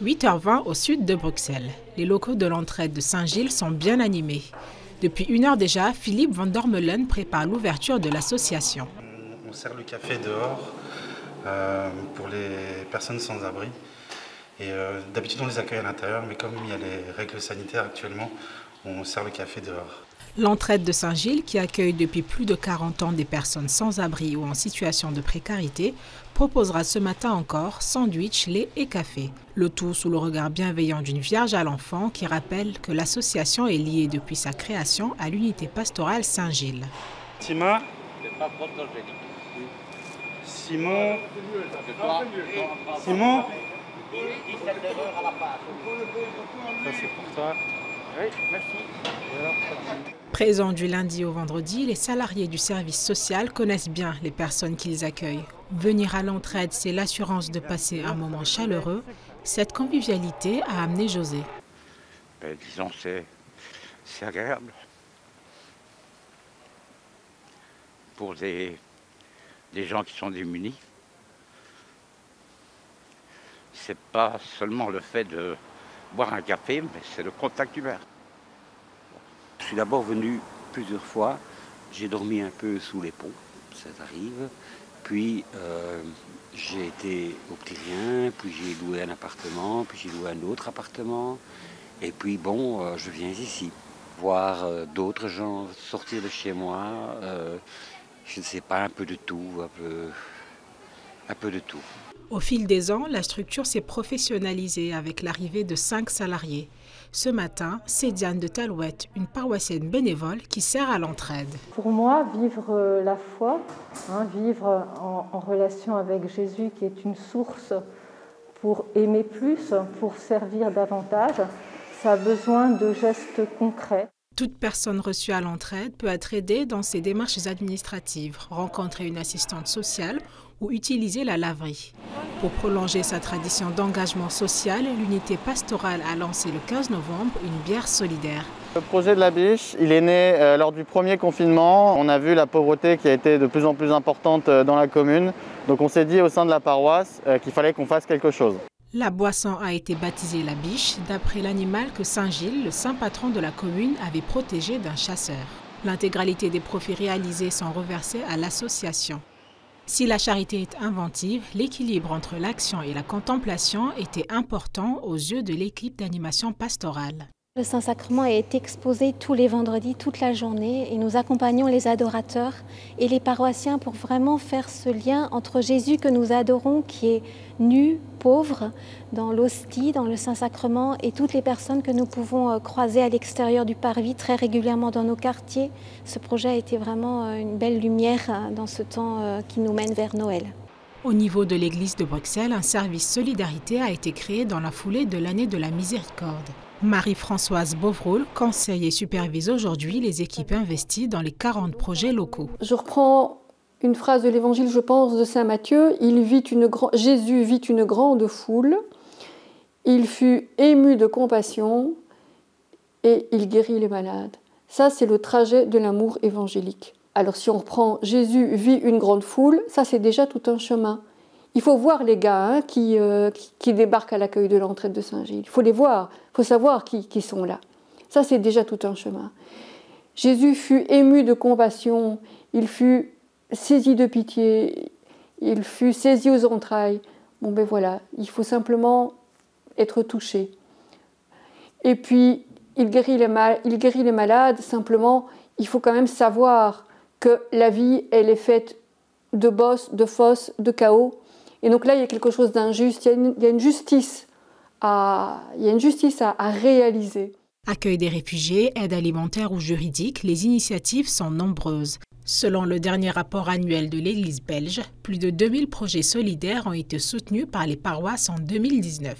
8h20 au sud de Bruxelles. Les locaux de l'entraide de Saint-Gilles sont bien animés. Depuis 1 heure déjà, Philippe Van Dormelen prépare l'ouverture de l'association. On sert le café dehors pour les personnes sans abri. Et d'habitude on les accueille à l'intérieur, mais comme il y a les règles sanitaires actuellement, on sert le café dehors. L'entraide de Saint-Gilles, qui accueille depuis plus de 40 ans des personnes sans abri ou en situation de précarité, proposera ce matin encore sandwich, lait et café. Le tout sous le regard bienveillant d'une vierge à l'enfant qui rappelle que l'association est liée depuis sa création à l'unité pastorale Saint-Gilles. Tima, Simon, Simon, ça c'est pour toi. Oui, merci. Présents du lundi au vendredi, les salariés du service social connaissent bien les personnes qu'ils accueillent. Venir à l'entraide, c'est l'assurance de passer un moment chaleureux. Cette convivialité a amené José. Disons, c'est agréable. Pour des gens qui sont démunis. C'est pas seulement le fait de boire un café, mais c'est le contact humain. Je suis d'abord venu plusieurs fois, j'ai dormi un peu sous les ponts, ça arrive. Puis j'ai été au Petit Rien, puis j'ai loué un appartement, puis j'ai loué un autre appartement. Et puis bon, je viens ici, voir d'autres gens sortir de chez moi, je ne sais pas, un peu de tout, un peu de tout. Au fil des ans, la structure s'est professionnalisée avec l'arrivée de 5 salariés. Ce matin, c'est Diane de Talouette, une paroissienne bénévole qui sert à l'entraide. Pour moi, vivre la foi, vivre en relation avec Jésus qui est une source pour aimer plus, pour servir davantage, ça a besoin de gestes concrets. Toute personne reçue à l'entraide peut être aidée dans ses démarches administratives, rencontrer une assistante sociale ou utiliser la laverie. Pour prolonger sa tradition d'engagement social, l'unité pastorale a lancé le 15 novembre une bière solidaire. Le projet de la biche, il est né lors du premier confinement. On a vu la pauvreté qui a été de plus en plus importante dans la commune. Donc on s'est dit au sein de la paroisse qu'il fallait qu'on fasse quelque chose. La boisson a été baptisée la biche, d'après l'animal que Saint-Gilles, le saint patron de la commune, avait protégé d'un chasseur. L'intégralité des profits réalisés sont reversés à l'association. Si la charité est inventive, l'équilibre entre l'action et la contemplation était important aux yeux de l'équipe d'animation pastorale. Le Saint-Sacrement est exposé tous les vendredis, toute la journée, et nous accompagnons les adorateurs et les paroissiens pour vraiment faire ce lien entre Jésus que nous adorons, qui est nu, pauvre, dans l'hostie, dans le Saint-Sacrement, et toutes les personnes que nous pouvons croiser à l'extérieur du parvis très régulièrement dans nos quartiers. Ce projet a été vraiment une belle lumière dans ce temps qui nous mène vers Noël. Au niveau de l'église de Bruxelles, un service solidarité a été créé dans la foulée de l'année de la miséricorde. Marie-Françoise Beauvroul conseille et supervise aujourd'hui les équipes investies dans les 40 projets locaux. Je reprends une phrase de l'évangile, je pense, de saint Matthieu. Jésus vit une grande foule, il fut ému de compassion et il guérit les malades. Ça, c'est le trajet de l'amour évangélique. Alors si on reprend Jésus vit une grande foule, ça c'est déjà tout un chemin. Il faut voir les gars qui débarquent à l'accueil de l'entraide de Saint-Gilles. Il faut les voir, il faut savoir qui sont là. Ça, c'est déjà tout un chemin. Jésus fut ému de compassion, il fut saisi de pitié, il fut saisi aux entrailles. Bon ben voilà, il faut simplement être touché. Et puis, il guérit les malades, simplement, il faut quand même savoir que la vie, elle est faite de bosses, de fosses, de chaos. Et donc là, il y a quelque chose d'injuste, il y a une justice à réaliser. Accueil des réfugiés, aide alimentaire ou juridique, les initiatives sont nombreuses. Selon le dernier rapport annuel de l'Église belge, plus de 2000 projets solidaires ont été soutenus par les paroisses en 2019.